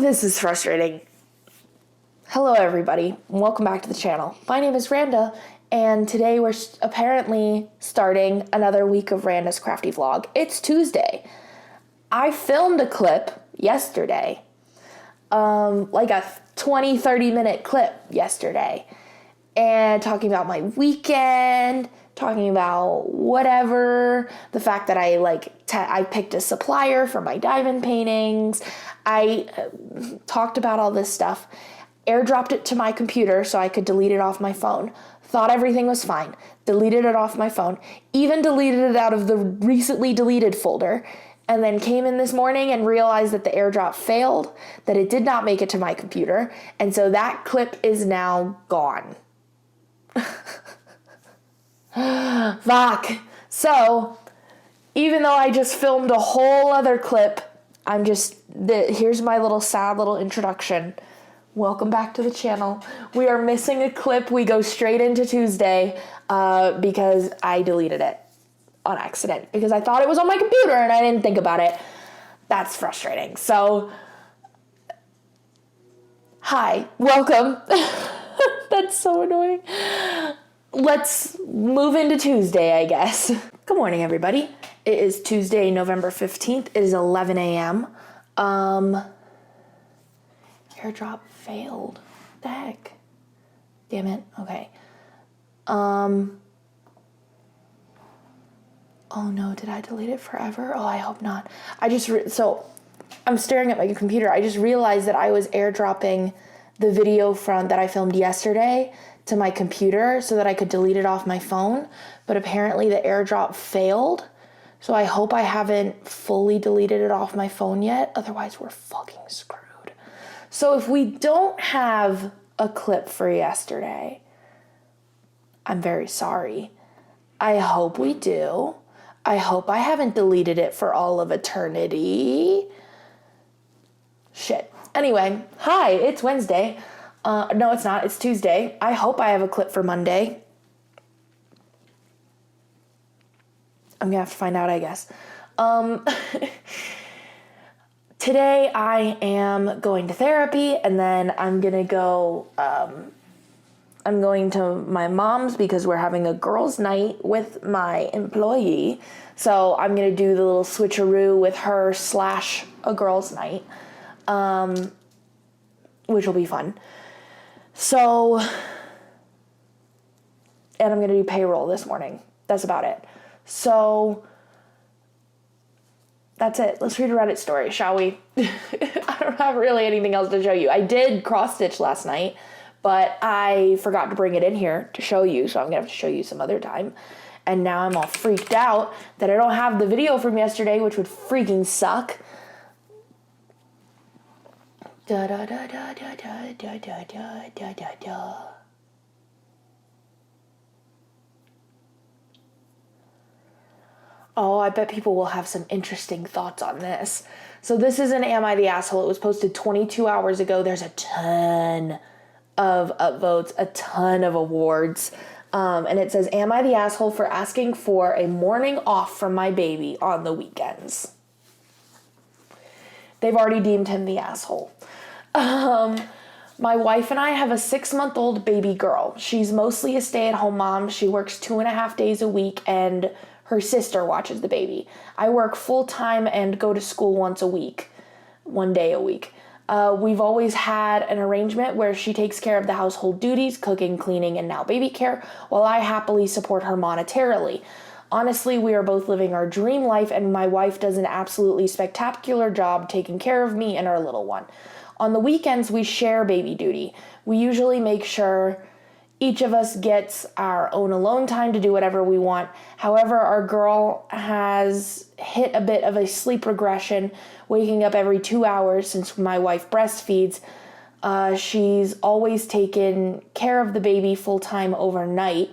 This is frustrating. Hello everybody, and welcome back to the channel. My name is Randa, and today we're apparently starting another week of Randa's Crafty vlog. It's Tuesday. I filmed a clip yesterday, like a 20-30 minute clip yesterday, and talking about my weekend, talking about whatever, the fact that I picked a supplier for my diamond paintings. I talked about all this stuff, airdropped it to my computer so I could delete it off my phone, thought everything was fine, deleted it off my phone, even deleted it out of the recently deleted folder, and then came in this morning and realized that the airdrop failed, that it did not make it to my computer, and so that clip is now gone. Fuck. So, even though I just filmed a whole other clip, here's my little sad little introduction. Welcome back to the channel. We are missing a clip. We go straight into Tuesday because I deleted it on accident because I thought it was on my computer and I didn't think about it. That's frustrating. So, hi, welcome. That's so annoying. Let's move into Tuesday, I guess. Good morning, everybody. It is Tuesday, November 15th. It is 11 a.m. Airdrop failed. What the heck? Damn it. Okay. Oh no, did I delete it forever? Oh, I hope not. So I'm staring at my computer. I just realized that I was airdropping the video that I filmed yesterday to my computer so that I could delete it off my phone, but apparently the airdrop failed. So I hope I haven't fully deleted it off my phone yet. Otherwise, we're fucking screwed. So if we don't have a clip for yesterday, I'm very sorry. I hope we do. I hope I haven't deleted it for all of eternity. Shit. Anyway, hi, it's Wednesday. No, it's not. It's Tuesday. I hope I have a clip for Monday. I'm gonna have to find out, I guess. Today I am going to therapy, and then I'm gonna go, I'm going to my mom's because we're having a girls' night with my employee. So I'm gonna do the little switcheroo with her / a girls' night, which will be fun. So, and I'm going to do payroll this morning. That's about it. So, that's it. Let's read a Reddit story, shall we? I don't have really anything else to show you. I did cross-stitch last night, but I forgot to bring it in here to show you, so I'm going to have to show you some other time. And now I'm all freaked out that I don't have the video from yesterday, which would freaking suck. Da da da da da da da da da da da da. Oh, I bet people will have some interesting thoughts on this. So this is an Am I the Asshole? It was posted 22 hours ago. There's a ton of upvotes, a ton of awards. And it says, Am I the asshole for asking for a morning off from my baby on the weekends? They've already deemed him the asshole. My wife and I have a 6-month-old baby girl. She's mostly a stay-at-home mom. She works 2.5 days a week, and her sister watches the baby. I work full-time and go to school once a week, 1 day a week. We've always had an arrangement where she takes care of the household duties, cooking, cleaning, and now baby care, while I happily support her monetarily. Honestly, we are both living our dream life, and my wife does an absolutely spectacular job taking care of me and our little one. On the weekends, we share baby duty. We usually make sure each of us gets our own alone time to do whatever we want. However, our girl has hit a bit of a sleep regression, waking up every 2 hours since my wife breastfeeds. She's always taken care of the baby full-time overnight.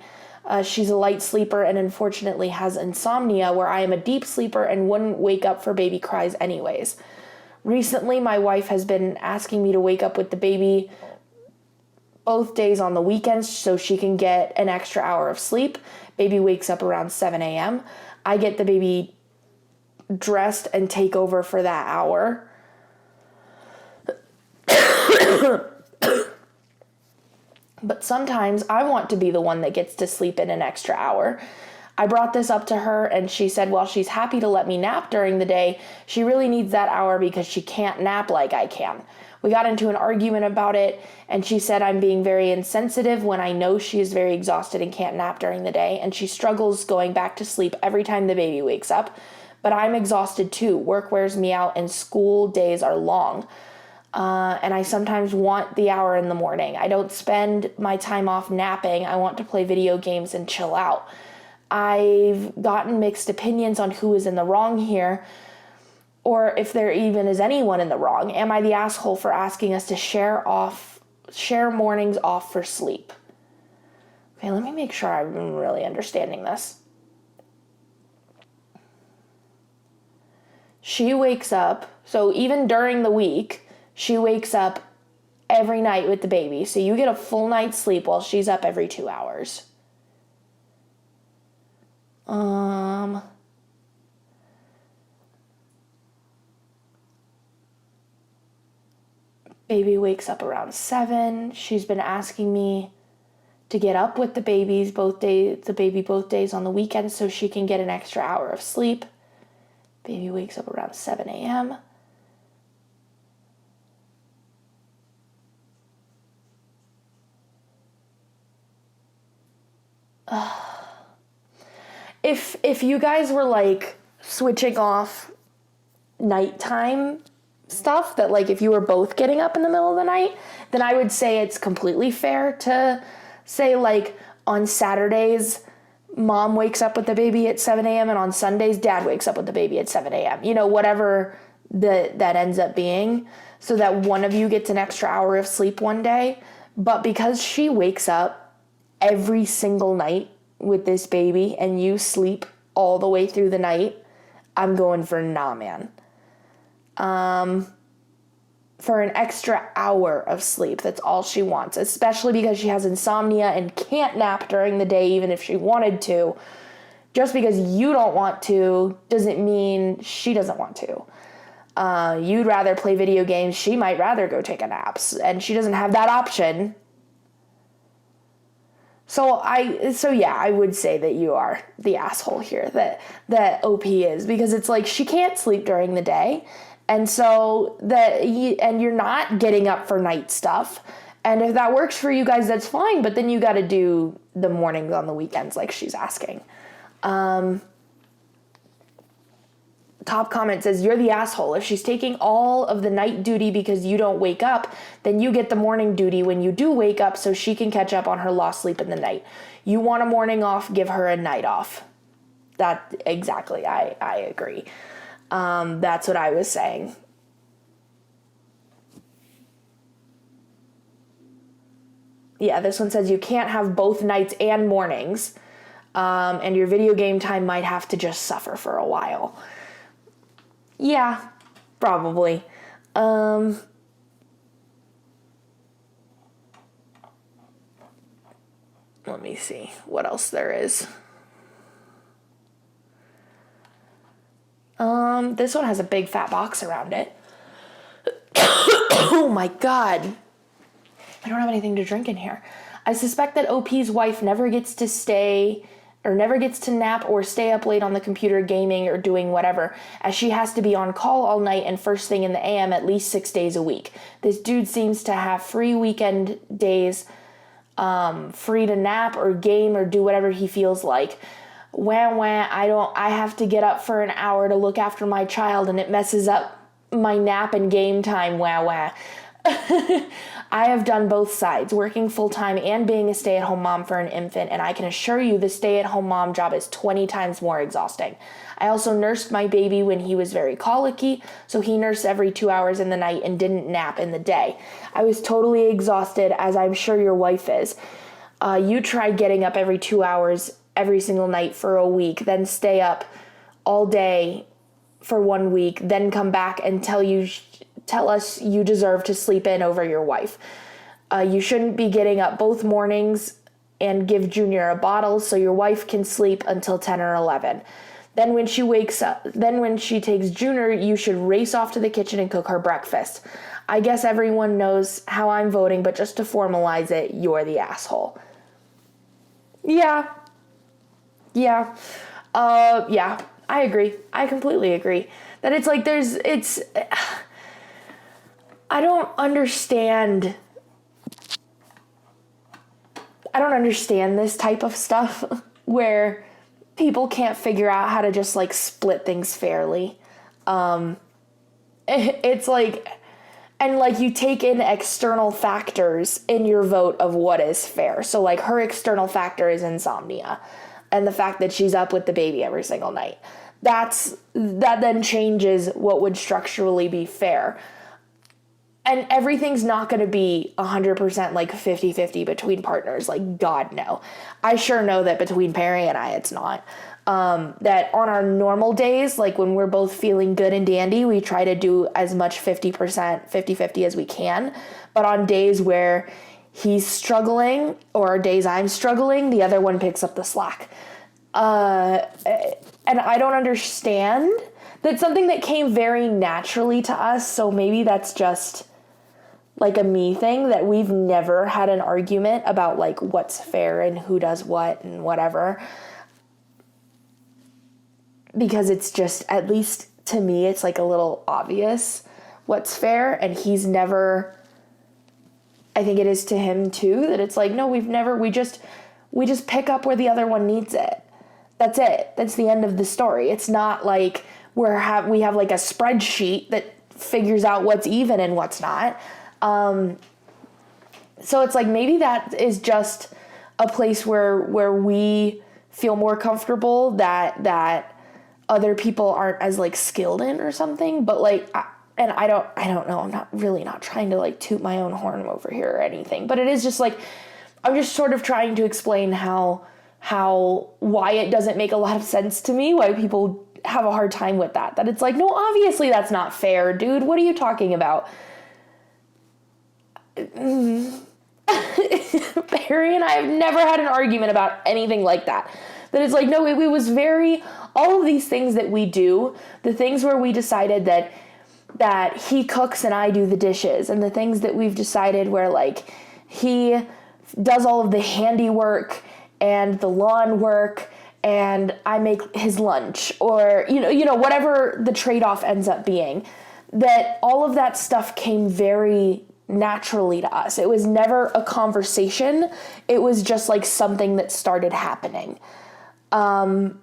She's a light sleeper and unfortunately has insomnia, where I am a deep sleeper and wouldn't wake up for baby cries anyways. Recently, my wife has been asking me to wake up with the baby both days on the weekends so she can get an extra hour of sleep. Baby wakes up around 7 a.m. I get the baby dressed and take over for that hour. But sometimes I want to be the one that gets to sleep in an extra hour. I brought this up to her and she said, well, she's happy to let me nap during the day. She really needs that hour because she can't nap like I can. We got into an argument about it and she said I'm being very insensitive when I know she is very exhausted and can't nap during the day, and she struggles going back to sleep every time the baby wakes up. But I'm exhausted too. Work wears me out and school days are long. And I sometimes want the hour in the morning. I don't spend my time off napping. I want to play video games and chill out. I've gotten mixed opinions on who is in the wrong here, or if there even is anyone in the wrong. Am I the asshole for asking us to share mornings off for sleep? Okay, let me make sure I'm really understanding this. She wakes up, so even during the week, she wakes up every night with the baby. So you get a full night's sleep while she's up every 2 hours. Baby wakes up around 7. She's been asking me to get up with the baby both days on the weekends so she can get an extra hour of sleep. Baby wakes up around 7 a.m. If you guys were like switching off nighttime stuff, that like if you were both getting up in the middle of the night, then I would say it's completely fair to say like on Saturdays mom wakes up with the baby at 7 a.m. and on Sundays dad wakes up with the baby at 7 a.m. You know, whatever that ends up being, so that one of you gets an extra hour of sleep one day. But because she wakes up every single night with this baby and you sleep all the way through the night, I'm going for nah, man. For an extra hour of sleep, that's all she wants, especially because she has insomnia and can't nap during the day even if she wanted to. Just because you don't want to doesn't mean she doesn't want to. You'd rather play video games, she might rather go take a nap, and she doesn't have that option. So I would say that you are the asshole here, that OP is, because it's like she can't sleep during the day, and so and you're not getting up for night stuff. And if that works for you guys, that's fine, but then you got to do the mornings on the weekends like she's asking. Top comment says, you're the asshole. If she's taking all of the night duty because you don't wake up, then you get the morning duty when you do wake up so she can catch up on her lost sleep in the night. You want a morning off, give her a night off. That, exactly, I agree. That's what I was saying. Yeah, this one says you can't have both nights and mornings, and your video game time might have to just suffer for a while. Yeah, probably. Let me see what else there is. This one has a big fat box around it. Oh my God. I don't have anything to drink in here. I suspect that OP's wife never gets to nap or stay up late on the computer gaming or doing whatever, as she has to be on call all night and first thing in the AM at least 6 days a week. This dude seems to have free weekend days, free to nap or game or do whatever he feels like. I have to get up for an hour to look after my child and it messes up my nap and game time. I have done both sides, working full-time and being a stay-at-home mom for an infant, and I can assure you the stay-at-home mom job is 20 times more exhausting. I also nursed my baby when he was very colicky, so he nursed every 2 hours in the night and didn't nap in the day. I was totally exhausted, as I'm sure your wife is. You tried getting up every 2 hours every single night for a week, then stay up all day for 1 week, then come back and tell us you deserve to sleep in over your wife. You shouldn't be getting up both mornings and give Junior a bottle so your wife can sleep until 10 or 11. Then when she takes Junior, you should race off to the kitchen and cook her breakfast. I guess everyone knows how I'm voting, but just to formalize it, you're the asshole. Yeah. Yeah. Yeah, I agree. I completely agree. That it's like I don't understand this type of stuff where people can't figure out how to just like split things fairly. It's like, and like you take in external factors in your vote of what is fair. So like her external factor is insomnia and the fact that she's up with the baby every single night. That then changes what would structurally be fair. And everything's not going to be 100% like 50-50 between partners. Like, God, no. I sure know that between Perry and I, it's not. That on our normal days, like when we're both feeling good and dandy, we try to do as much 50% as we can. But on days where he's struggling or days I'm struggling, the other one picks up the slack. And I don't understand. That's something that came very naturally to us. So maybe that's just like a me thing, that we've never had an argument about like what's fair and who does what and whatever. Because it's just, at least to me, it's like a little obvious what's fair. And he's never, I think it is to him too, that it's like, no, we just pick up where the other one needs it. That's it. That's the end of the story. It's not like we have like a spreadsheet that figures out what's even and what's not. So it's like, maybe that is just a place where we feel more comfortable that other people aren't as like skilled in or something. But like, I don't know. I'm not trying to like toot my own horn over here or anything, but it is just like, I'm just sort of trying to explain why it doesn't make a lot of sense to me, why people have a hard time with that it's like, no, obviously that's not fair, dude. What are you talking about? Barry and I have never had an argument about anything like that. That it's like, no, it was all of these things that we do, the things where we decided that he cooks and I do the dishes, and the things that we've decided where like he does all of the handiwork and the lawn work and I make his lunch, or, you know, whatever the trade-off ends up being, that all of that stuff came very naturally to us. It was never a conversation. It was just like something that started happening. And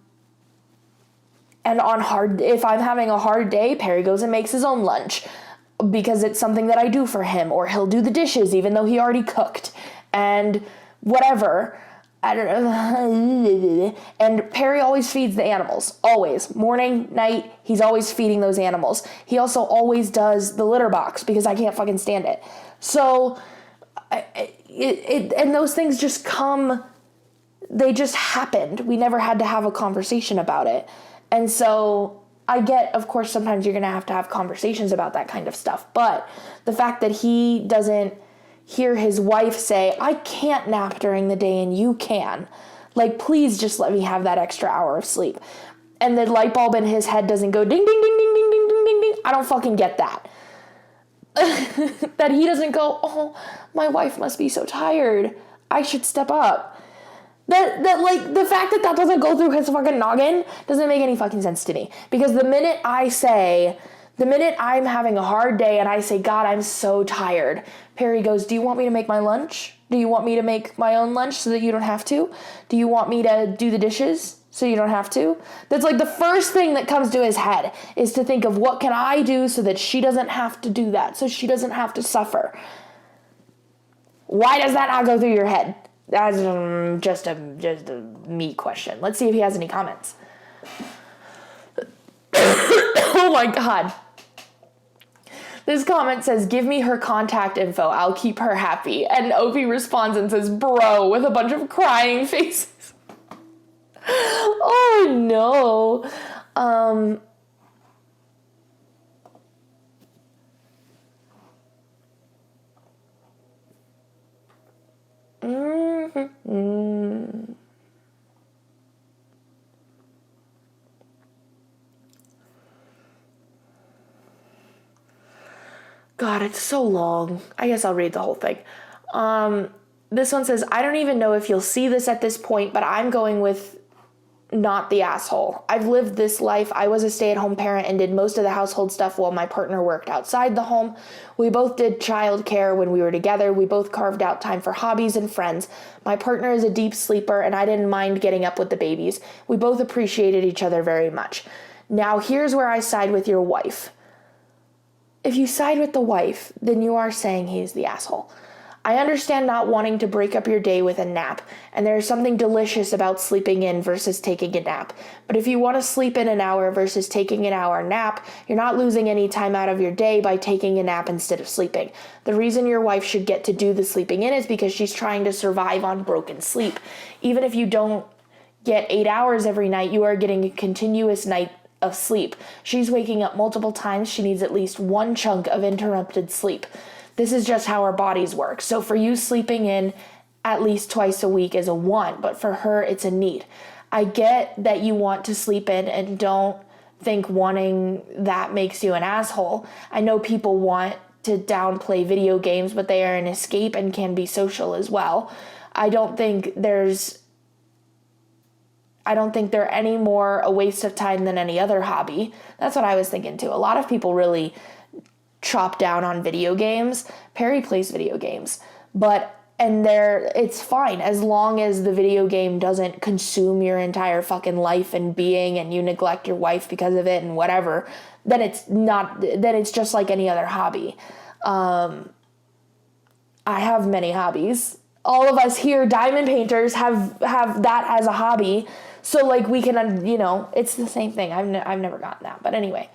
if I'm having a hard day, Perry goes and makes his own lunch because it's something that I do for him, or he'll do the dishes even though he already cooked and whatever. I don't know. And Perry always feeds the animals. Always. Morning, night, he's always feeding those animals. He also always does the litter box because I can't fucking stand it. So, and those things just they just happened. We never had to have a conversation about it. And so I get, of course, sometimes you're going to have conversations about that kind of stuff. But the fact that he doesn't hear his wife say, I can't nap during the day and you can. Like, please just let me have that extra hour of sleep. And the light bulb in his head doesn't go ding, ding, ding, ding, ding, ding, ding, ding, ding. I don't fucking get that. That he doesn't go, oh, my wife must be so tired, I should step up. That like, the fact that doesn't go through his fucking noggin doesn't make any fucking sense to me. Because the minute I'm having a hard day and I say, God, I'm so tired, Perry goes, do you want me to make my lunch? Do you want me to make my own lunch so that you don't have to? Do you want me to do the dishes so you don't have to? That's like the first thing that comes to his head, is to think of what can I do so that she doesn't have to do that, so she doesn't have to suffer. Why does that not go through your head? That's just a me question. Let's see if he has any comments. Oh my God. This comment says, give me her contact info. I'll keep her happy. And Opie responds and says, bro, with a bunch of crying faces. Oh no. God, it's so long. I guess I'll read the whole thing. This one says, I don't even know if you'll see this at this point, but I'm going with not the asshole. I've lived this life. I was a stay-at-home parent and did most of the household stuff while my partner worked outside the home. We both did childcare when we were together. We both carved out time for hobbies and friends. My partner is a deep sleeper, and I didn't mind getting up with the babies. We both appreciated each other very much. Now, here's where I side with your wife. If you side with the wife, then you are saying he's the asshole. I understand not wanting to break up your day with a nap, and there is something delicious about sleeping in versus taking a nap. But if you want to sleep in an hour versus taking an hour nap, you're not losing any time out of your day by taking a nap instead of sleeping. The reason your wife should get to do the sleeping in is because she's trying to survive on broken sleep. Even if you don't get 8 hours every night, you are getting a continuous night of sleep. She's waking up multiple times. She needs at least one chunk of interrupted sleep. This is just how our bodies work. So for you, sleeping in at least twice a week is a want, but for her, it's a need. I get that you want to sleep in and don't think wanting that makes you an asshole. I know people want to downplay video games, but they are an escape and can be social as well. I don't think they're any more a waste of time than any other hobby. That's what I was thinking too. A lot of people really chop down on video games. Perry plays video games, it's fine as long as the video game doesn't consume your entire fucking life and being and you neglect your wife because of it and whatever. Then it's just like any other hobby. I have many hobbies. All of us here, diamond painters, have that as a hobby. So like we can, it's the same thing. I've never gotten that. But anyway,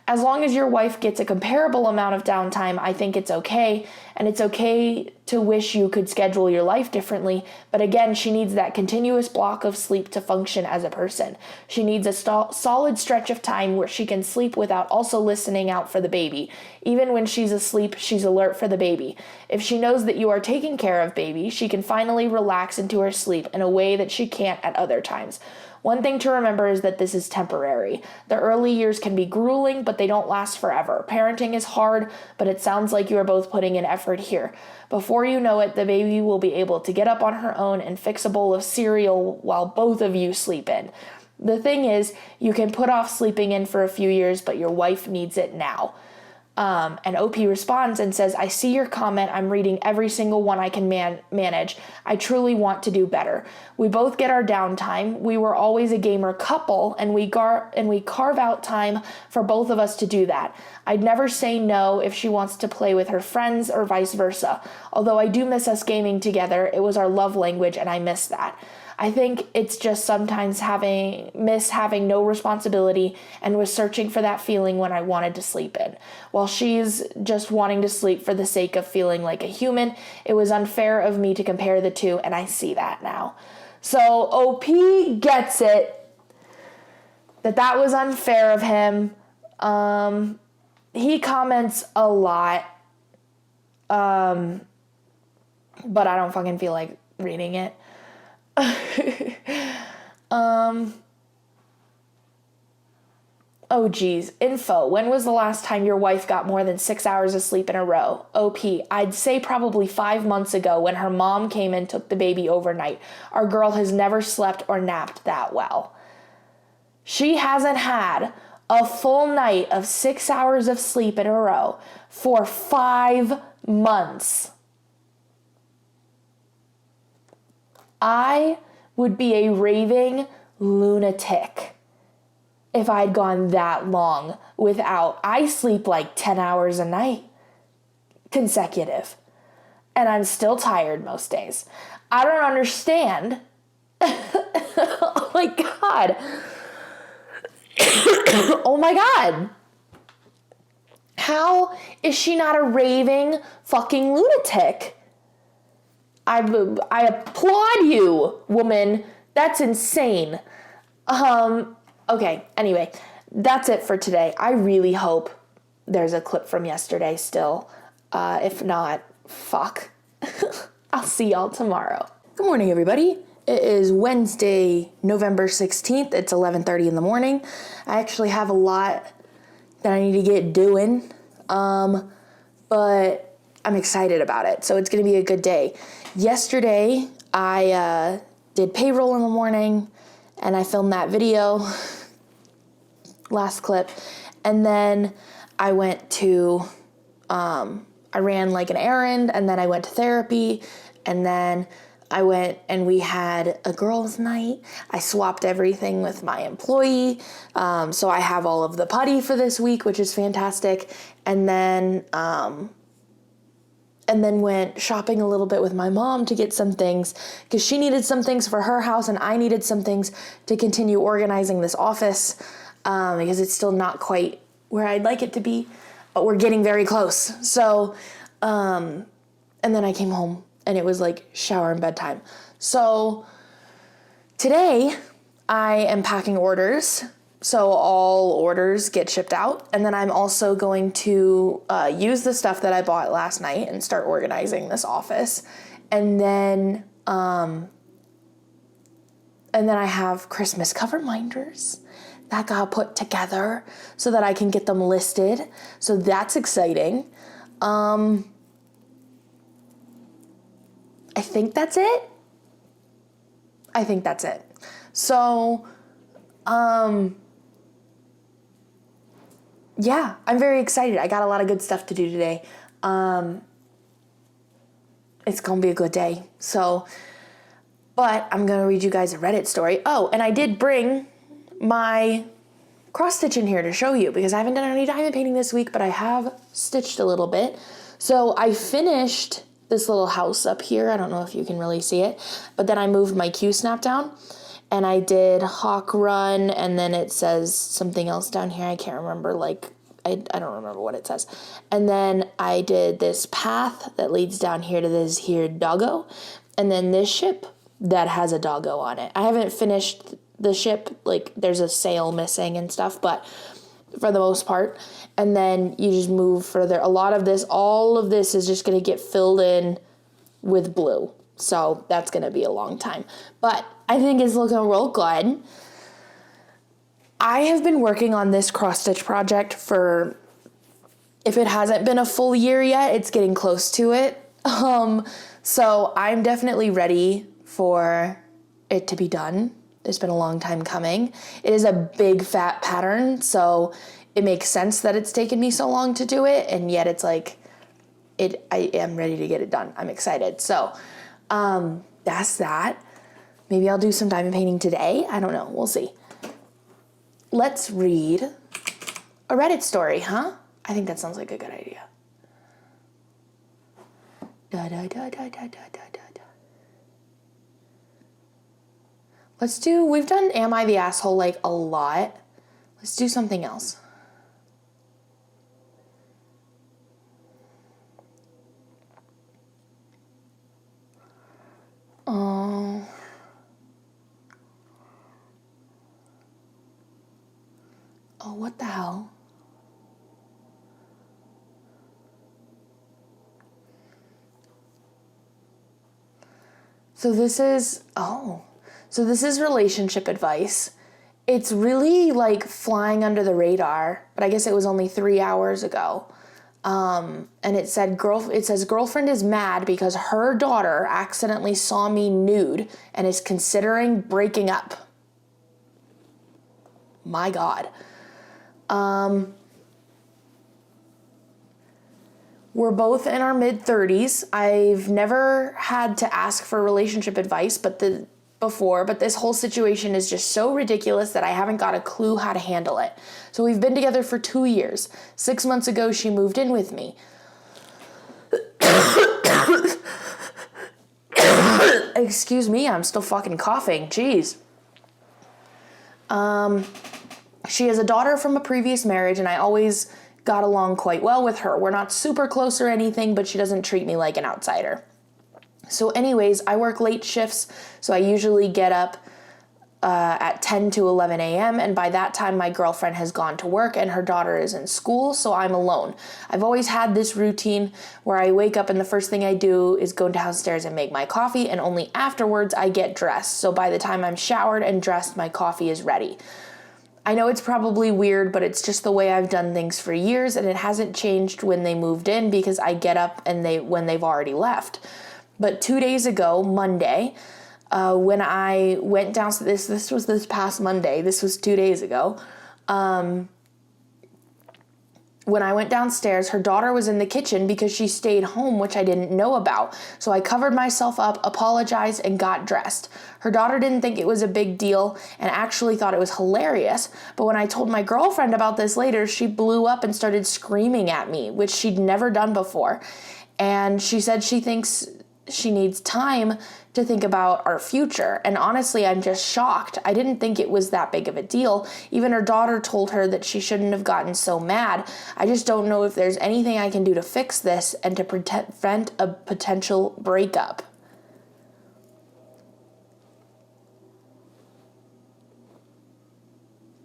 as long as your wife gets a comparable amount of downtime, I think it's okay. And it's okay to wish you could schedule your life differently. But again, she needs that continuous block of sleep to function as a person. She needs a solid stretch of time where she can sleep without also listening out for the baby. Even when she's asleep, she's alert for the baby. If she knows that you are taking care of baby, she can finally relax into her sleep in a way that she can't at other times. One thing to remember is that this is temporary. The early years can be grueling, but they don't last forever. Parenting is hard, but it sounds like you are both putting in effort here. Before you know it, the baby will be able to get up on her own and fix a bowl of cereal while both of you sleep in. The thing is, you can put off sleeping in for a few years, but your wife needs it now. And OP responds and says, I see your comment. I'm reading every single one I can manage. I truly want to do better. We both get our downtime. We were always a gamer couple, and we carve out time for both of us to do that. I'd never say no if she wants to play with her friends or vice versa. Although I do miss us gaming together. It was our love language, and I miss that. I think it's just sometimes having no responsibility and was searching for that feeling when I wanted to sleep in. While she's just wanting to sleep for the sake of feeling like a human, it was unfair of me to compare the two, and I see that now. So OP gets it, that was unfair of him. He comments a lot, but I don't fucking feel like reading it. Oh geez, info. When was the last time your wife got more than 6 hours of sleep in a row? OP, I'd say probably 5 months ago when her mom came and took the baby overnight. Our girl has never slept or napped that well. She hasn't had a full night of 6 hours of sleep in a row for 5 months. I would be a raving lunatic if I'd gone that long without. I sleep like 10 hours a night consecutive, and I'm still tired most days. I don't understand. Oh my God. Oh my God. How is she not a raving fucking lunatic? I applaud you, woman. That's insane. Okay, anyway, that's it for today. I really hope there's a clip from yesterday still. If not, fuck. I'll see y'all tomorrow. Good morning, everybody. It is Wednesday, November 16th. It's 11:30 in the morning. I actually have a lot that I need to get doing. but I'm excited about it. So it's going to be a good day. Yesterday, I did payroll in the morning, and I filmed that video, last clip. And then I went to, I ran like an errand, and then I went to therapy, and then I went and we had a girls' night. I swapped everything with my employee. So I have all of the putty for this week, which is fantastic. And then went shopping a little bit with my mom to get some things because she needed some things for her house and I needed some things to continue organizing this office because it's still not quite where I'd like it to be, but we're getting very close. So, and then I came home and it was like shower and bedtime. So today I am packing orders. So all orders get shipped out. And then I'm also going to use the stuff that I bought last night and start organizing this office. And then I have Christmas cover minders that got put together so that I can get them listed. So that's exciting. I think that's it. So, yeah, I'm very excited. I got a lot of good stuff to do today. It's going to be a good day. So, but I'm going to read you guys a Reddit story. Oh, and I did bring my cross stitch in here to show you because I haven't done any diamond painting this week, but I have stitched a little bit. So I finished this little house up here. I don't know if you can really see it, but then I moved my Q snap down and I did Hawk Run, and then it says something else down here. I can't remember, like, I don't remember what it says. And then I did this path that leads down here to this here doggo, and then this ship that has a doggo on it. I haven't finished the ship, like there's a sail missing and stuff, but for the most part. And then you just move further. All of this is just going to get filled in with blue. So that's going to be a long time. But I think it's looking real good. I have been working on this cross-stitch project for, if it hasn't been a full year yet, it's getting close to it. So I'm definitely ready for it to be done. It's been a long time coming. It is a big fat pattern, so it makes sense that it's taken me so long to do it, and yet it's like, I am ready to get it done. I'm excited. So that's that. Maybe I'll do some diamond painting today. I don't know. We'll see. Let's read a Reddit story, huh? I think that sounds like a good idea. Da da da da da da da da. We've done Am I the Asshole like a lot. Let's do something else. Oh, what the hell? So this is relationship advice. It's really like flying under the radar, but I guess it was only 3 hours ago. And it says girlfriend is mad because her daughter accidentally saw me nude and is considering breaking up. My God. We're both in our mid-30s. I've never had to ask for relationship advice before, but this whole situation is just so ridiculous that I haven't got a clue how to handle it. So we've been together for 2 years. 6 months ago, she moved in with me. Excuse me, I'm still fucking coughing. Jeez. She has a daughter from a previous marriage, and I always got along quite well with her. We're not super close or anything, but she doesn't treat me like an outsider. So anyways, I work late shifts, so I usually get up at 10 to 11 a.m., and by that time my girlfriend has gone to work and her daughter is in school, so I'm alone. I've always had this routine where I wake up and the first thing I do is go downstairs and make my coffee, and only afterwards I get dressed. So by the time I'm showered and dressed, my coffee is ready. I know it's probably weird, but it's just the way I've done things for years, and it hasn't changed when they moved in because I get up and when they've already left. But 2 days ago, Monday, when I went downstairs, this was this past Monday, this was 2 days ago, when I went downstairs, her daughter was in the kitchen because she stayed home, which I didn't know about. So I covered myself up, apologized, and got dressed. Her daughter didn't think it was a big deal and actually thought it was hilarious. But when I told my girlfriend about this later, she blew up and started screaming at me, which she'd never done before. And she said she thinks she needs time to think about our future. And honestly, I'm just shocked. I didn't think it was that big of a deal. Even her daughter told her that she shouldn't have gotten so mad. I just don't know if there's anything I can do to fix this and to prevent a potential breakup.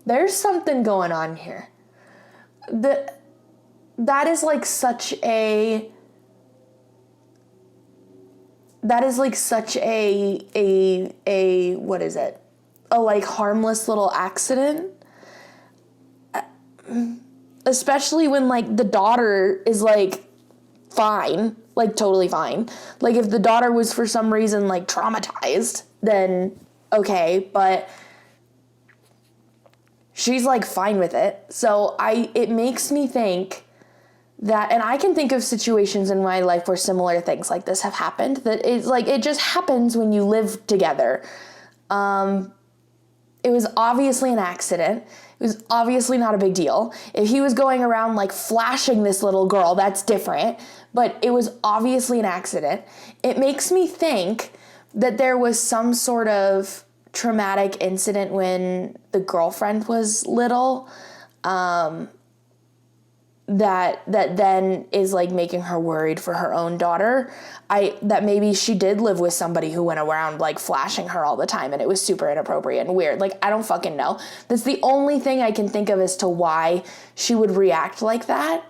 There's something going on here. That is like such a what is it? A like harmless little accident. Especially when like the daughter is like fine, like totally fine. Like if the daughter was for some reason like traumatized, then okay, but she's like fine with it. So it makes me think that, and I can think of situations in my life where similar things like this have happened, that it's like, it just happens when you live together. It was obviously an accident. It was obviously not a big deal. If he was going around like flashing this little girl, that's different, but it was obviously an accident. It makes me think that there was some sort of traumatic incident when the girlfriend was little, that then is like making her worried for her own daughter. That maybe she did live with somebody who went around like flashing her all the time and it was super inappropriate and weird. Like, I don't fucking know. That's the only thing I can think of as to why she would react like that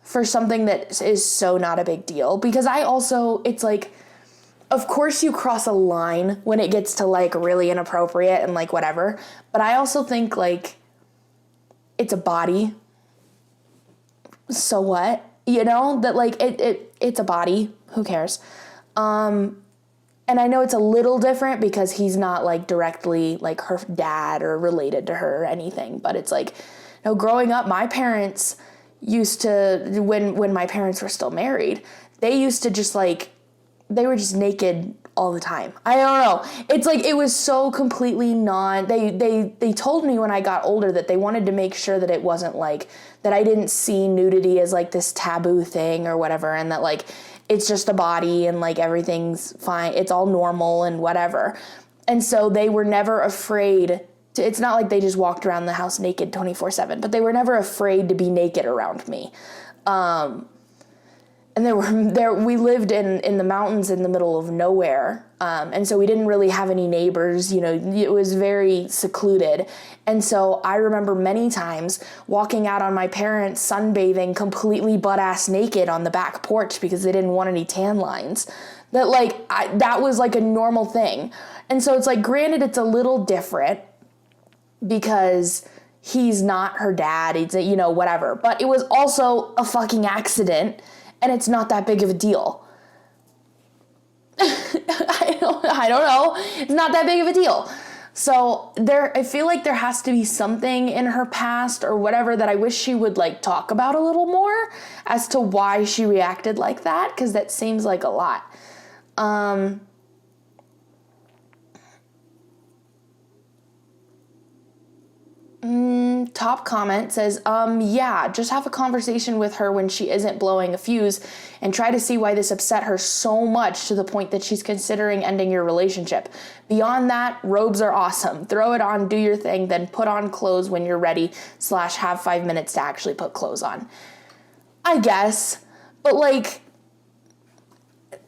for something that is so not a big deal. Because it's like, of course you cross a line when it gets to like really inappropriate and like whatever. But I also think like it's a body. So what? You know, that like it's a body. Who cares? And I know it's a little different because he's not like directly like her dad or related to her or anything, but it's like, growing up, my parents used to, when my parents were still married, they used to just like, they were just naked all the time. I don't know. It's like, it was so completely they told me when I got older that they wanted to make sure that it wasn't like, that I didn't see nudity as like this taboo thing or whatever. And that like, it's just a body and like everything's fine. It's all normal and whatever. And so they were never afraid to, it's not like they just walked around the house naked 24/7, but they were never afraid to be naked around me. And we lived in the mountains in the middle of nowhere. And so we didn't really have any neighbors, it was very secluded. And so I remember many times walking out on my parents sunbathing completely butt-ass naked on the back porch because they didn't want any tan lines. That like, that was like a normal thing. And so it's like, granted, it's a little different because he's not her dad, it's whatever. But it was also a fucking accident. And it's not that big of a deal. I don't know. It's not that big of a deal. So I feel like there has to be something in her past or whatever that I wish she would like talk about a little more as to why she reacted like that, because that seems like a lot. Top comment says, yeah, just have a conversation with her when she isn't blowing a fuse and try to see why this upset her so much to the point that she's considering ending your relationship. Beyond that, robes are awesome. Throw it on, do your thing, then put on clothes when you're ready / have 5 minutes to actually put clothes on. I guess, but like,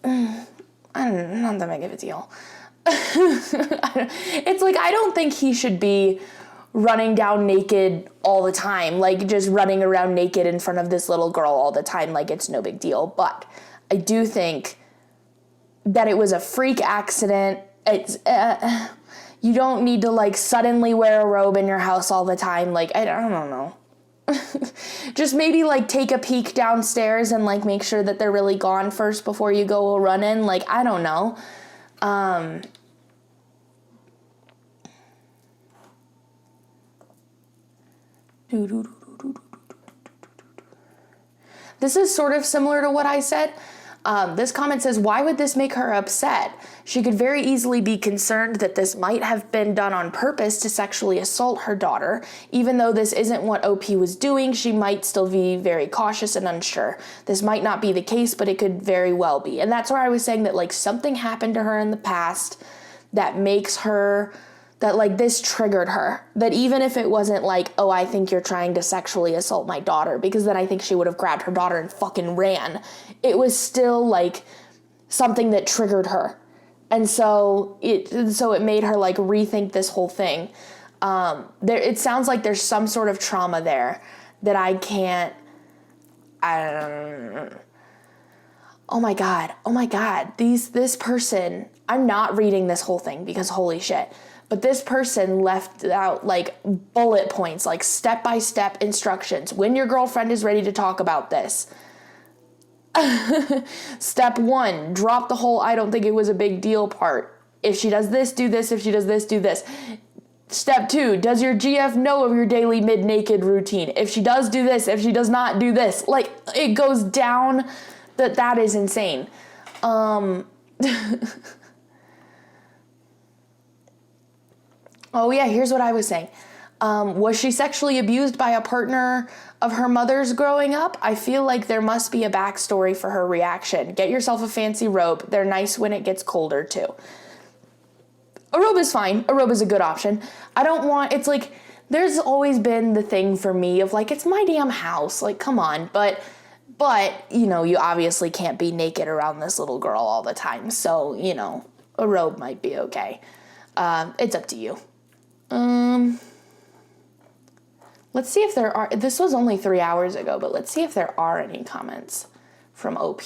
I don't know, not that big of a deal. It's like, I don't think he should be running down naked all the time, like just running around naked in front of this little girl all the time, like it's no big deal. But I do think that it was a freak accident. It's, You don't need to, like, suddenly wear a robe in your house all the time. Like, I don't know. Just maybe, like, take a peek downstairs and, like, make sure that they're really gone first before you go running. Like, I don't know. This is sort of similar to what I said. This comment says, why would this make her upset? She could very easily be concerned that this might have been done on purpose to sexually assault her daughter. Even though this isn't what OP was doing, she might still be very cautious and unsure. This might not be the case, but it could very well be. And that's where I was saying that, like, something happened to her in the past that makes her, that, like, this triggered her. That even if it wasn't like, oh, I think you're trying to sexually assault my daughter, because then I think she would have grabbed her daughter and fucking ran. It was still, like, something that triggered her. And so it made her, like, rethink this whole thing. It sounds like there's some sort of trauma there that I can't, oh my God, this person, I'm not reading this whole thing because holy shit, but this person left out, like, bullet points, like, step-by-step instructions. When your girlfriend is ready to talk about this. Step 1, drop the whole I don't think it was a big deal part. If she does this, do this. If she does this, do this. Step 2, does your GF know of your daily mid-naked routine? If she does, do this. If she does not, do this. Like, it goes down. That is insane. Oh yeah, here's what I was saying. Was she sexually abused by a partner of her mother's growing up? I feel like there must be a backstory for her reaction. Get yourself a fancy robe. They're nice when it gets colder too. A robe is fine. A robe is a good option. It's like, there's always been the thing for me of, like, it's my damn house. Like, come on. But, you know, you obviously can't be naked around this little girl all the time. So, you know, a robe might be okay. It's up to you. Let's see if there are, this was only 3 hours ago, but let's see if there are any comments from OP.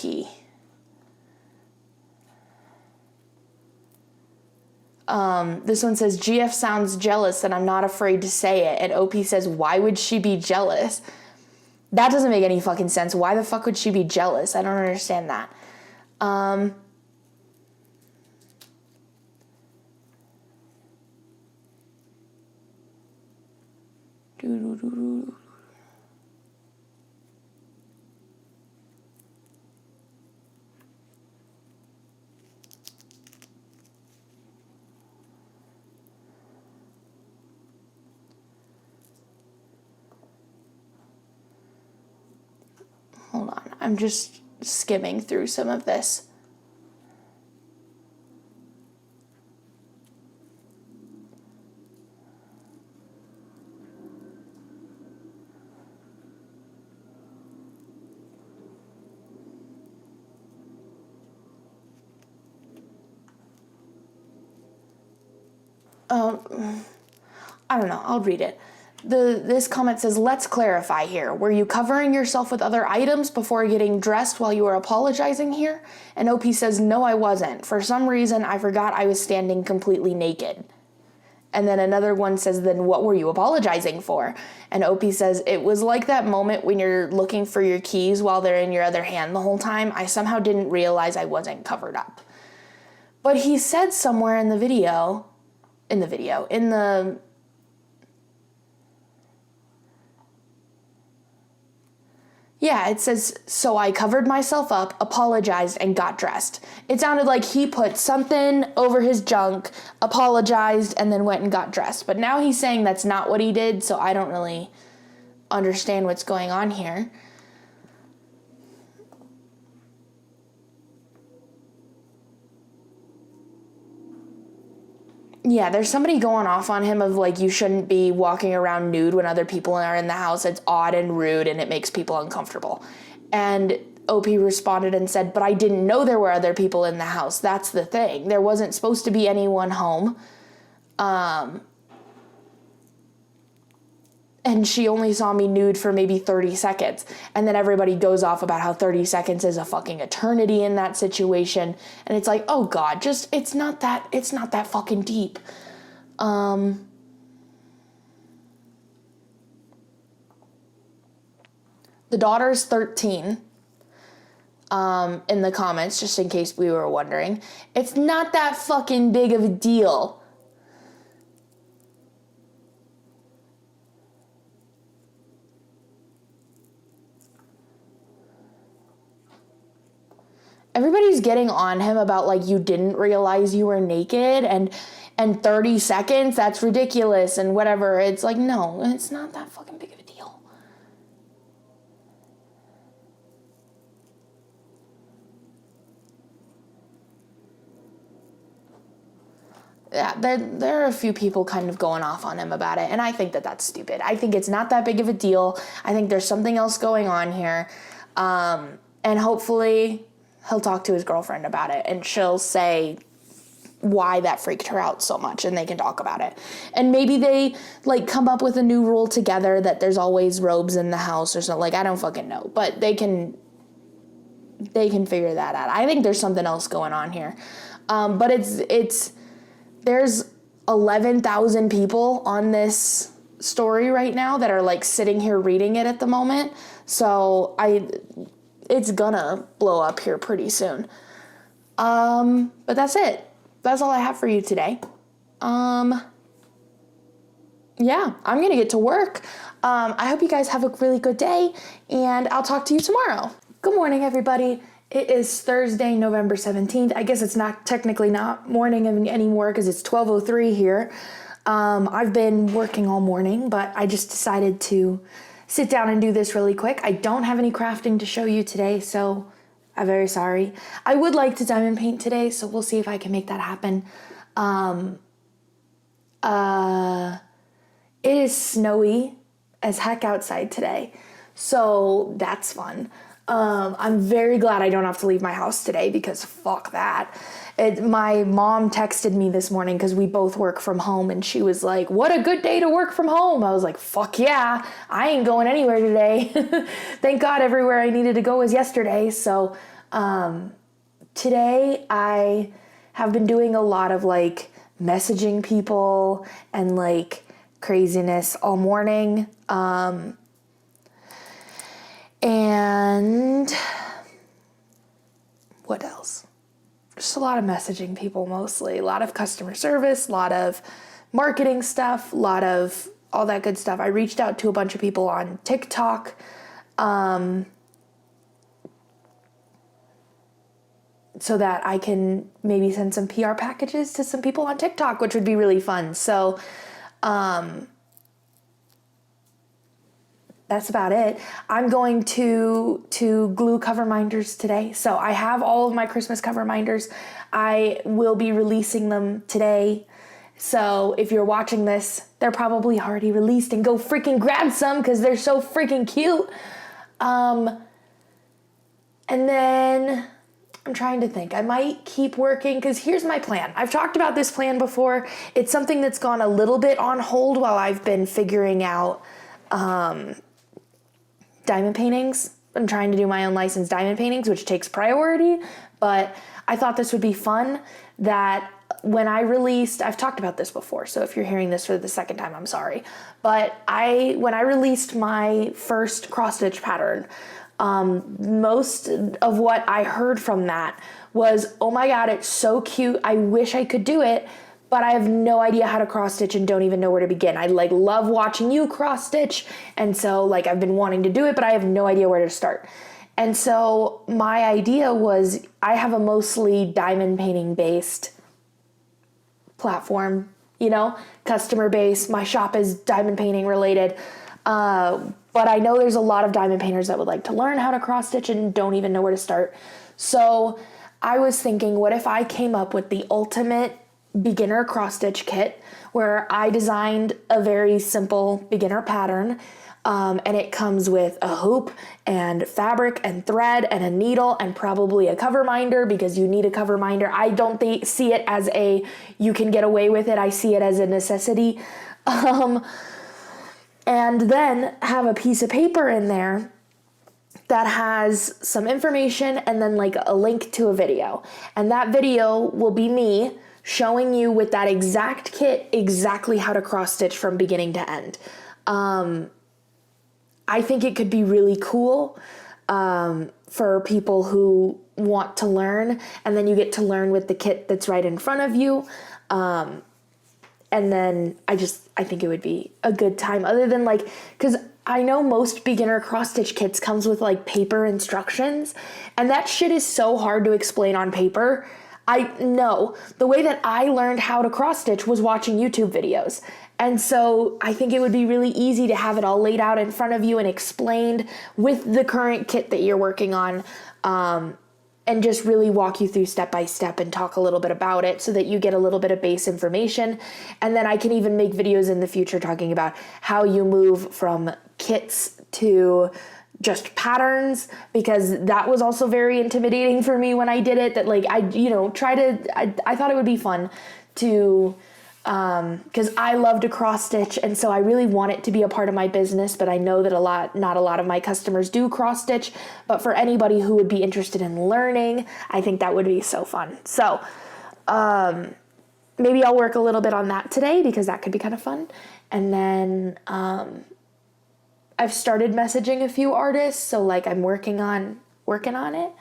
This one says, GF sounds jealous and I'm not afraid to say it. And OP says, why would she be jealous? That doesn't make any fucking sense. Why the fuck would she be jealous? I don't understand that. Hold on, I'm just skimming through some of this. I don't know, I'll read it. This comment says, let's clarify here. Were you covering yourself with other items before getting dressed while you were apologizing here? And OP says, no, I wasn't. For some reason, I forgot I was standing completely naked. And then another one says, then what were you apologizing for? And OP says, it was like that moment when you're looking for your keys while they're in your other hand the whole time. I somehow didn't realize I wasn't covered up. But he said somewhere in the yeah, it says, so I covered myself up, apologized, and got dressed. It sounded like he put something over his junk, apologized, and then went and got dressed. But now he's saying that's not what he did, so I don't really understand what's going on here. Yeah, there's somebody going off on him of, like, you shouldn't be walking around nude when other people are in the house. It's odd and rude and it makes people uncomfortable. And OP responded and said, but I didn't know there were other people in the house. That's the thing. There wasn't supposed to be anyone home. And she only saw me nude for maybe 30 seconds. And then everybody goes off about how 30 seconds is a fucking eternity in that situation. And it's like, oh God, just, it's not that fucking deep. The daughter's 13. In the comments, just in case we were wondering. It's not that fucking big of a deal. Everybody's getting on him about, like, you didn't realize you were naked and 30 seconds, that's ridiculous and whatever. It's like, no, it's not that fucking big of a deal. Yeah, there are a few people kind of going off on him about it, and I think that that's stupid. I think it's not that big of a deal. I think there's something else going on here, and hopefully he'll talk to his girlfriend about it, and she'll say why that freaked her out so much, and they can talk about it. And maybe they, like, come up with a new rule together that there's always robes in the house or something. Like, I don't fucking know, but they can figure that out. I think there's something else going on here, but it's there's 11,000 people on this story right now that are, like, sitting here reading it at the moment. So it's gonna blow up here pretty soon. But that's it. That's all I have for you today. Yeah, I'm gonna get to work. I hope you guys have a really good day, and I'll talk to you tomorrow. Good morning, everybody. It is Thursday, November 17th. I guess it's not technically not morning anymore because it's 12:03 here. I've been working all morning, but I just decided to sit down and do this really quick. I don't have any crafting to show you today, so I'm very sorry. I would like to diamond paint today, so we'll see if I can make that happen. It is snowy as heck outside today, so that's fun. I'm very glad I don't have to leave my house today because fuck that. My mom texted me this morning because we both work from home, and she was like, what a good day to work from home. I was like, fuck yeah, I ain't going anywhere today. Thank God everywhere I needed to go was yesterday. So today I have been doing a lot of, like, messaging people and, like, craziness all morning. And what else? Just a lot of messaging people mostly. A lot of customer service, a lot of marketing stuff, a lot of all that good stuff. I reached out to a bunch of people on TikTok. So that I can maybe send some PR packages to some people on TikTok, which would be really fun. So, that's about it. I'm going to glue cover minders today. So I have all of my Christmas cover minders. I will be releasing them today. So if you're watching this, they're probably already released, and go freaking grab some because they're so freaking cute. And then I'm trying to think. I might keep working because here's my plan. I've talked about this plan before. It's something that's gone a little bit on hold while I've been figuring out diamond paintings. I'm trying to do my own licensed diamond paintings, which takes priority, but I thought this would be fun. That when I released, I've talked about this before, so if you're hearing this for the second time, I'm sorry, but when I released my first cross stitch pattern, most of what I heard from that was, oh my God, it's so cute. I wish I could do it, but I have no idea how to cross stitch and don't even know where to begin. I, like, love watching you cross stitch. And so, like, I've been wanting to do it, but I have no idea where to start. And so my idea was, I have a mostly diamond painting based platform, you know, customer base. My shop is diamond painting related. But I know there's a lot of diamond painters that would like to learn how to cross stitch and don't even know where to start. So I was thinking, what if I came up with the ultimate beginner cross stitch kit where I designed a very simple beginner pattern, and it comes with a hoop and fabric and thread and a needle and probably a cover minder, because you need a cover minder. I don't see it as you can get away with it. I see it as a necessity. And then have a piece of paper in there that has some information and then, like, a link to a video. And that video will be me showing you with that exact kit exactly how to cross stitch from beginning to end. I think it could be really cool for people who want to learn, and then you get to learn with the kit that's right in front of you. And then I think it would be a good time, other than like, because I know most beginner cross stitch kits comes with like paper instructions, and that shit is so hard to explain on paper. I know the way that I learned how to cross stitch was watching YouTube videos. And so I think it would be really easy to have it all laid out in front of you and explained with the current kit that you're working on, and just really walk you through step by step and talk a little bit about it so that you get a little bit of base information. And then I can even make videos in the future talking about how you move from kits to just patterns, because that was also very intimidating for me when I did it. That like, I thought it would be fun to, because I love to cross stitch, and so I really want it to be a part of my business, but I know that not a lot of my customers do cross stitch. But for anybody who would be interested in learning, I think that would be so fun. So maybe I'll work a little bit on that today, because that could be kind of fun. And then I've started messaging a few artists, so like I'm working on it.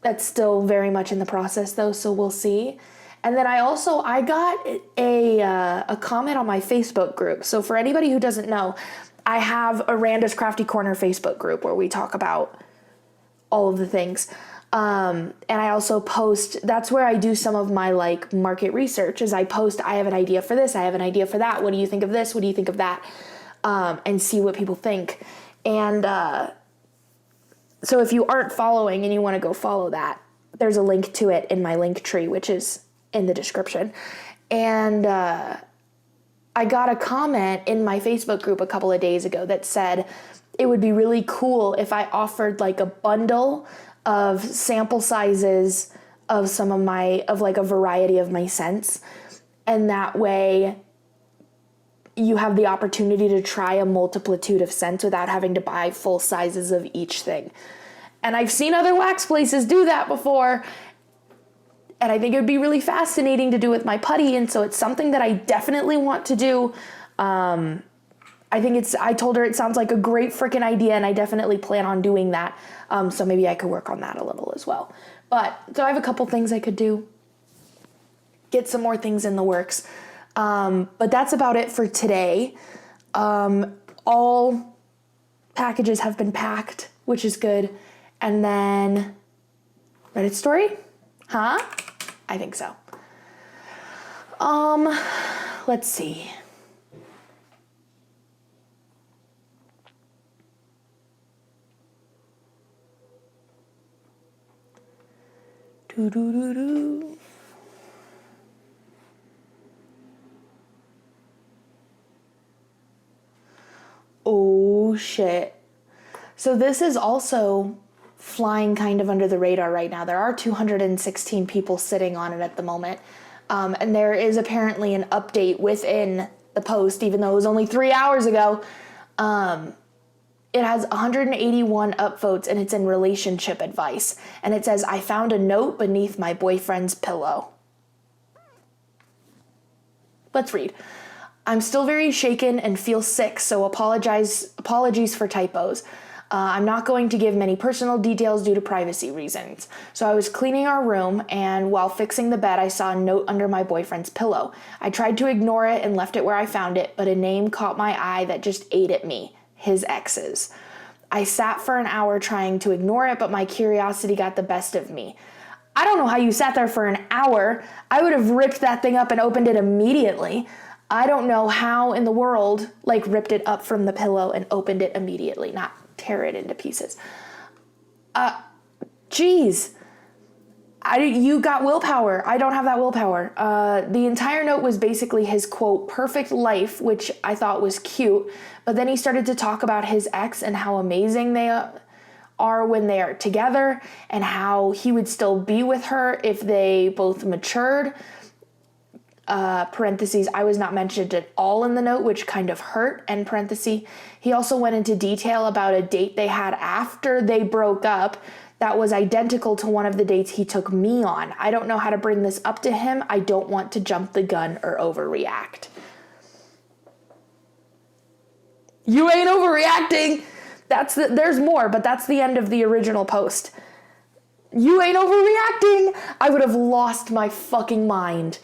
That's still very much in the process though, so we'll see. And then I got a comment on my Facebook group. So for anybody who doesn't know, I have a Randa's Crafty Corner Facebook group where we talk about all of the things. And I also post, that's where I do some of my like market research, is I post, I have an idea for this, I have an idea for that. What do you think of this? What do you think of that? And see what people think. And so if you aren't following and you want to go follow that, there's a link to it in my Linktree, which is in the description. And I got a comment in my Facebook group a couple of days ago that said it would be really cool if I offered like a bundle of sample sizes of like a variety of my scents. And that way you have the opportunity to try a multitude of scents without having to buy full sizes of each thing. And I've seen other wax places do that before, and I think it would be really fascinating to do with my putty, and so it's something that I definitely want to do. I told her it sounds like a great freaking idea, and I definitely plan on doing that. So maybe I could work on that a little as well. So I have a couple things I could do. Get some more things in the works. But that's about it for today. All packages have been packed, which is good. And then Reddit story? Huh? I think so. Let's see. Doo-doo-doo-doo. Oh shit. So this is also flying kind of under the radar right now. There are 216 people sitting on it at the moment. And there is apparently an update within the post, even though it was only 3 hours ago. It has 181 upvotes, and it's in relationship advice. And it says, I found a note beneath my boyfriend's pillow. Let's read. I'm still very shaken and feel sick, so apologies for typos. I'm not going to give many personal details due to privacy reasons. So I was cleaning our room, and while fixing the bed, I saw a note under my boyfriend's pillow. I tried to ignore it and left it where I found it, but a name caught my eye that just ate at me. His ex's. I sat for an hour trying to ignore it, but my curiosity got the best of me. I don't know how you sat there for an hour. I would have ripped that thing up and opened it immediately. I don't know how in the world, like, ripped it up from the pillow and opened it immediately, not tear it into pieces. Geez. You got willpower. I don't have that willpower. The entire note was basically his, quote, perfect life, which I thought was cute. But then he started to talk about his ex and how amazing they are when they are together, and how he would still be with her if they both matured. Parentheses, I was not mentioned at all in the note, which kind of hurt, end parenthesis. He also went into detail about a date they had after they broke up that was identical to one of the dates he took me on. I don't know how to bring this up to him. I don't want to jump the gun or overreact. You ain't overreacting. There's more, but that's the end of the original post. You ain't overreacting. I would have lost my fucking mind.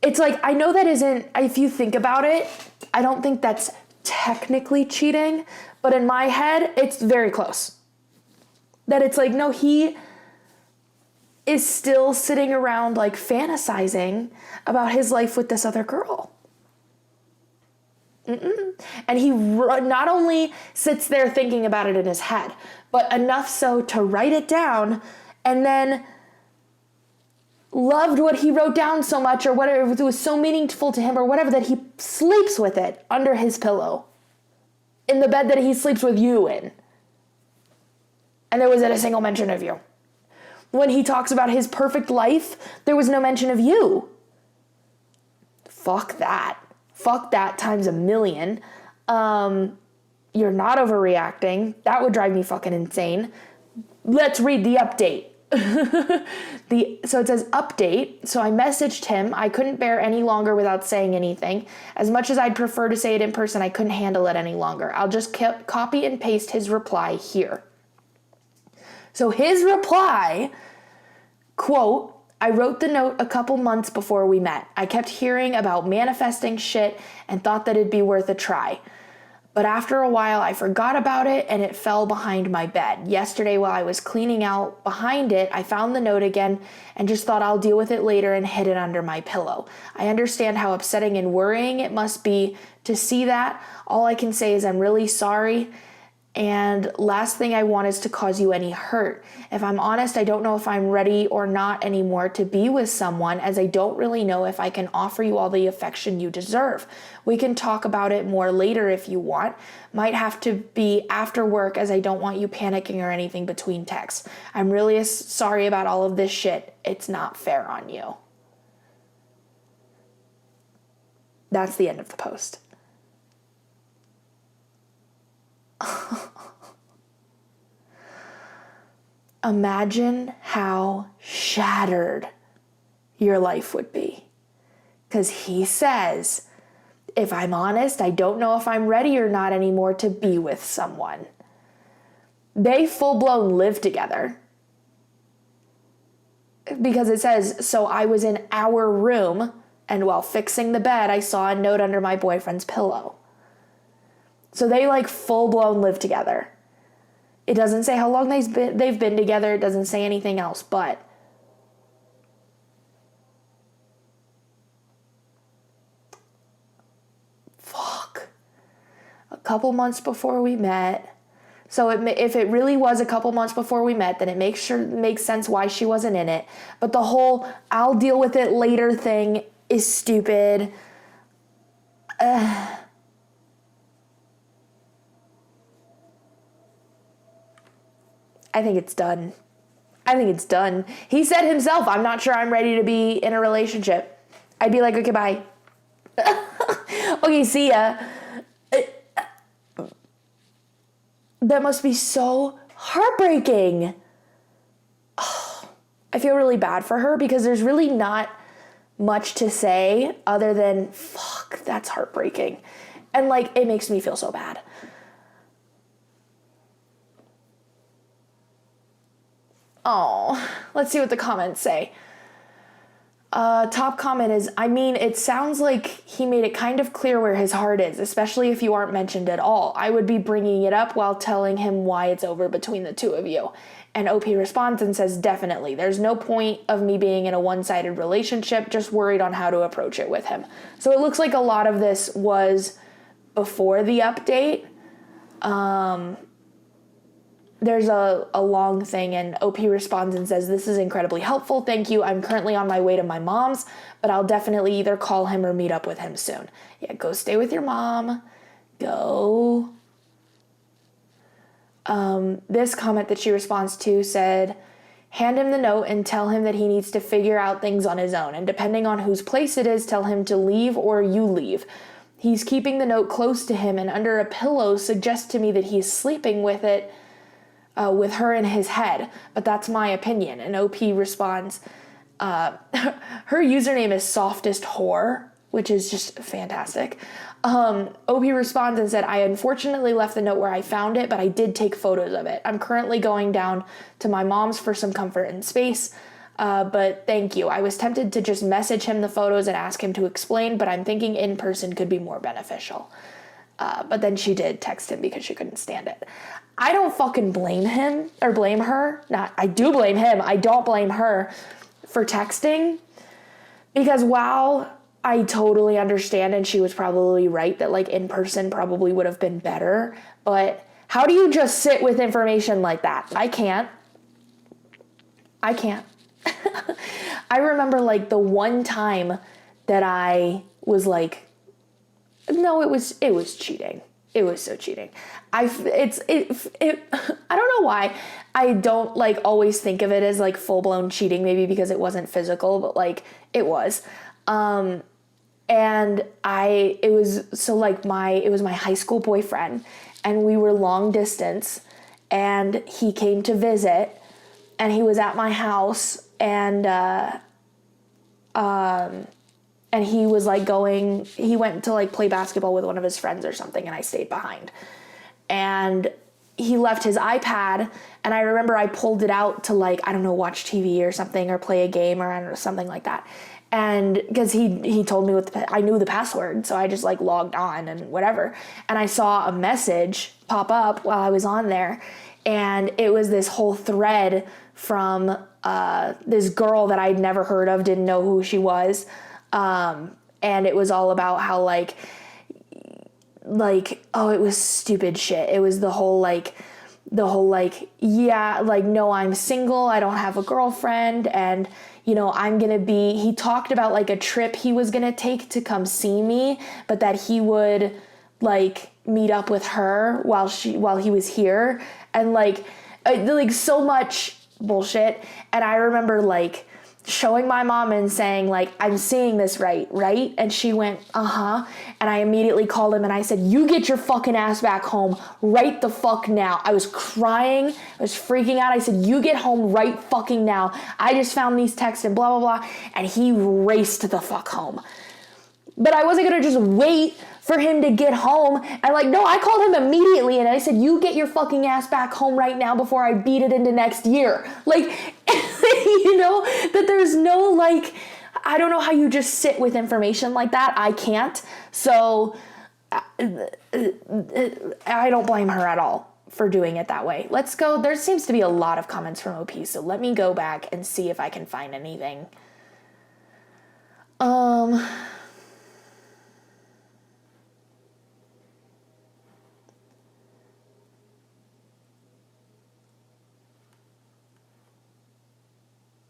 It's like, I know that isn't, if you think about it, I don't think that's technically cheating, but in my head, it's very close. That it's like, no, he is still sitting around like fantasizing about his life with this other girl. And he not only sits there thinking about it in his head, but enough so to write it down, and then loved what he wrote down so much, or whatever, it was so meaningful to him or whatever, that he sleeps with it under his pillow in the bed that he sleeps with you in. And there wasn't a single mention of you. When he talks about his perfect life, there was no mention of you. Fuck that times a million. You're not overreacting. That would drive me fucking insane. Let's read the update. So it says update. So I messaged him. I couldn't bear any longer without saying anything. As much as I'd prefer to say it in person, I couldn't handle it any longer. I'll just copy and paste his reply here. So his reply, quote, I wrote the note a couple months before we met. I kept hearing about manifesting shit and thought that it'd be worth a try. But after a while, I forgot about it and it fell behind my bed. Yesterday, while I was cleaning out behind it, I found the note again and just thought I'll deal with it later and hid it under my pillow. I understand how upsetting and worrying it must be to see that. All I can say is I'm really sorry. And last thing I want is to cause you any hurt. If I'm honest, I don't know if I'm ready or not anymore to be with someone, as I don't really know if I can offer you all the affection you deserve. We can talk about it more later if you want. Might have to be after work, as I don't want you panicking or anything between texts. I'm really sorry about all of this shit. It's not fair on you. That's the end of the post. Imagine how shattered your life would be. Because he says, if I'm honest, I don't know if I'm ready or not anymore to be with someone. They full-blown live together. Because it says, so I was in our room, and while fixing the bed, I saw a note under my boyfriend's pillow. So they like full-blown live together. It doesn't say how long they've been together. It doesn't say anything else, but fuck. A couple months before we met. So if it really was a couple months before we met, then it makes sense why she wasn't in it. But the whole I'll deal with it later thing is stupid. I think it's done. He said himself, I'm not sure I'm ready to be in a relationship. I'd be like, okay, bye. Okay, see ya. That must be so heartbreaking. Oh, I feel really bad for her because there's really not much to say other than, fuck, that's heartbreaking. And like, it makes me feel so bad. Oh, let's see what the comments say. Top comment is, I mean, it sounds like he made it kind of clear where his heart is, especially if you aren't mentioned at all. I would be bringing it up while telling him why it's over between the two of you. And OP responds and says, definitely. There's no point of me being in a one-sided relationship, just worried on how to approach it with him. So it looks like a lot of this was before the update. There's a long thing, and OP responds and says, this is incredibly helpful. Thank you. I'm currently on my way to my mom's, but I'll definitely either call him or meet up with him soon. Yeah, go stay with your mom. Go. This comment that she responds to said, hand him the note and tell him that he needs to figure out things on his own. And depending on whose place it is, tell him to leave or you leave. He's keeping the note close to him and under a pillow suggests to me that he's sleeping with it, with her in his head, but that's my opinion. And OP responds, her username is softest whore, which is just fantastic. OP responds and said, I unfortunately left the note where I found it, but I did take photos of it. I'm currently going down to my mom's for some comfort and space. But thank you. I was tempted to just message him the photos and ask him to explain, but I'm thinking in person could be more beneficial. But then she did text him because she couldn't stand it. I don't fucking blame him or blame her. I do blame him. I don't blame her for texting, because while I totally understand and she was probably right that like in person probably would have been better, but how do you just sit with information like that? I can't. I remember like the one time that I was like, no, it was cheating. It was so cheating. I don't know why I don't like always think of it as like full blown cheating, maybe because it wasn't physical, but like it was. And it was my high school boyfriend and we were long distance and he came to visit and he was at my house and he was like he went to like play basketball with one of his friends or something and I stayed behind. And he left his iPad and I remember I pulled it out to like, I don't know, watch TV or something or play a game or I don't know, something like that. And because he told me I knew the password, so I just like logged on and whatever. And I saw a message pop up while I was on there and it was this whole thread from this girl that I'd never heard of, didn't know who she was. And it was all about how like, oh, it was stupid shit. It was the whole yeah, like, no, I'm single. I don't have a girlfriend. And, you know, he talked about like a trip he was going to take to come see me, but that he would like meet up with her while he was here. And like so much bullshit. And I remember like showing my mom and saying like, I'm seeing this right? And she went, uh-huh. And I immediately called him and I said, you get your fucking ass back home right the fuck now. I was crying. I was freaking out. I said, you get home right fucking now. I just found these texts and blah, blah, blah. And he raced the fuck home. But I wasn't going to just wait for him to get home. And like, no, I called him immediately and I said, you get your fucking ass back home right now before I beat it into next year. Like, you know, that there's no like, I don't know how you just sit with information like that. I can't. So I don't blame her at all for doing it that way. Let's go. There seems to be a lot of comments from OP. So let me go back and see if I can find anything.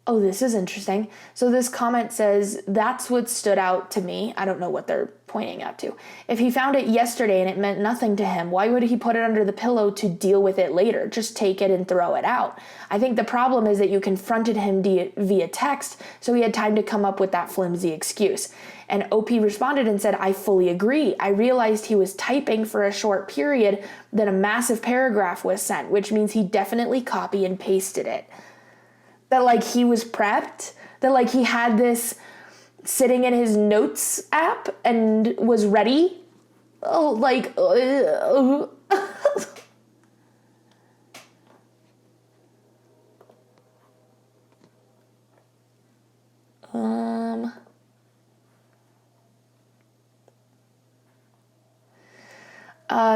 Oh, this is interesting. So this comment says, that's what stood out to me. I don't know what they're pointing out to. If he found it yesterday and it meant nothing to him, why would he put it under the pillow to deal with it later? Just take it and throw it out. I think the problem is that you confronted him via text, so he had time to come up with that flimsy excuse. And OP responded and said, I fully agree. I realized he was typing for a short period, then a massive paragraph was sent, which means he definitely copy and pasted it. That like he was prepped, that like he had this sitting in his notes app and was ready. Oh, like,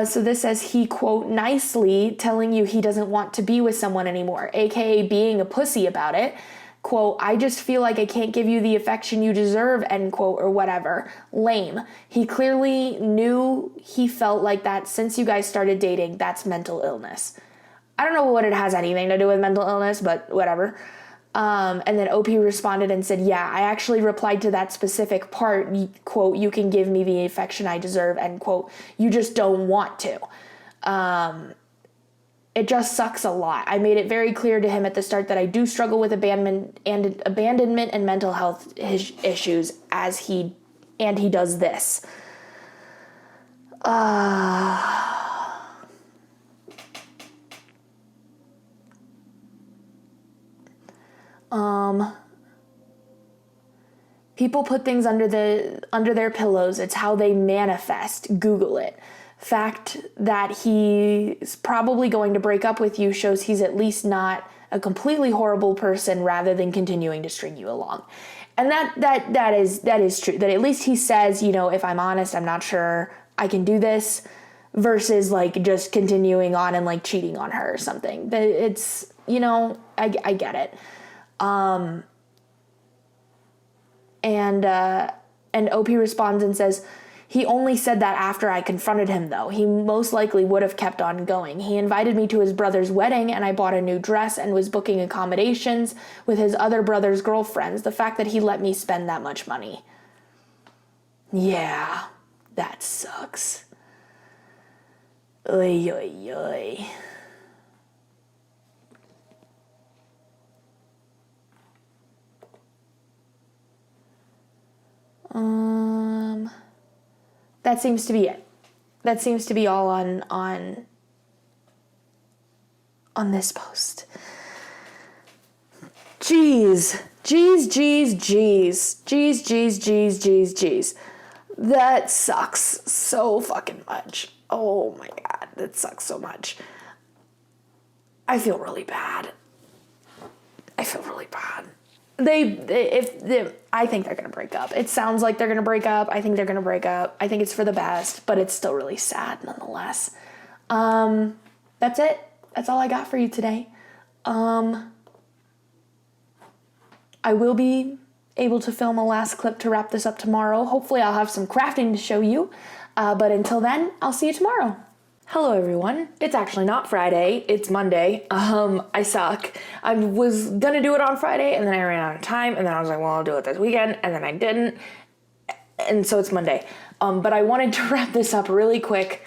so this says he, quote, nicely telling you he doesn't want to be with someone anymore, aka being a pussy about it. Quote, I just feel like I can't give you the affection you deserve, end quote, or whatever. Lame. He clearly knew he felt like that since you guys started dating. That's mental illness. I don't know what it has anything to do with mental illness, but whatever. And then OP responded and said, yeah, I actually replied to that specific part, quote, you can give me the affection I deserve, end quote. You just don't want to. It just sucks a lot. I made it very clear to him at the start that I do struggle with abandonment and mental health issues and he does this. People put things under their pillows. It's how they manifest. Google it. Fact that he's probably going to break up with you shows he's at least not a completely horrible person rather than continuing to string you along. And that is true. That at least he says, if I'm honest, I'm not sure I can do this, versus like just continuing on and like cheating on her or something. It's, I get it. And OP responds and says, he only said that after I confronted him, though. He most likely would have kept on going. He invited me to his brother's wedding, and I bought a new dress and was booking accommodations with his other brother's girlfriends. The fact that he let me spend that much money. Yeah, that sucks. Oy, oy, oy. That seems to be it. That seems to be all on this post. Jeez. That sucks so fucking much. Oh my God, that sucks so much. I feel really bad. I think they're gonna break up. It sounds like they're gonna break up. I think they're gonna break up. I think it's for the best, but it's still really sad nonetheless. That's it. That's all I got for you today. I will be able to film a last clip to wrap this up tomorrow. Hopefully I'll have some crafting to show you. But until then, I'll see you tomorrow. Hello everyone. It's actually not Friday, it's Monday. I suck. I was gonna do it on Friday and then I ran out of time and then I was like, well, I'll do it this weekend, and then I didn't. And so it's Monday. But I wanted to wrap this up really quick,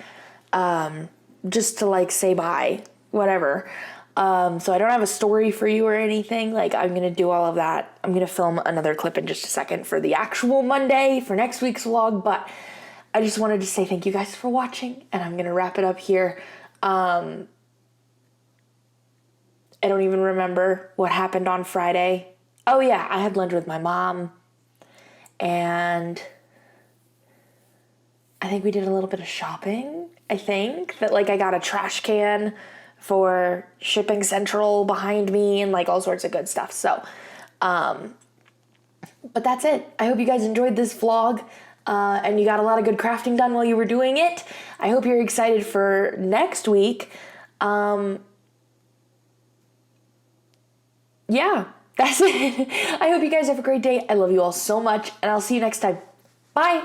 just to like say bye, whatever. So I don't have a story for you or anything. Like, I'm gonna do all of that. I'm gonna film another clip in just a second for the actual Monday for next week's vlog, but I just wanted to say thank you guys for watching, and I'm gonna wrap it up here. I don't even remember what happened on Friday. Oh yeah, I had lunch with my mom, and I think we did a little bit of shopping. I think that like I got a trash can for Shipping Central behind me and like all sorts of good stuff. So, but that's it. I hope you guys enjoyed this vlog. And you got a lot of good crafting done while you were doing it. I hope you're excited for next week. Yeah, that's it. I hope you guys have a great day. I love you all so much, and I'll see you next time. Bye.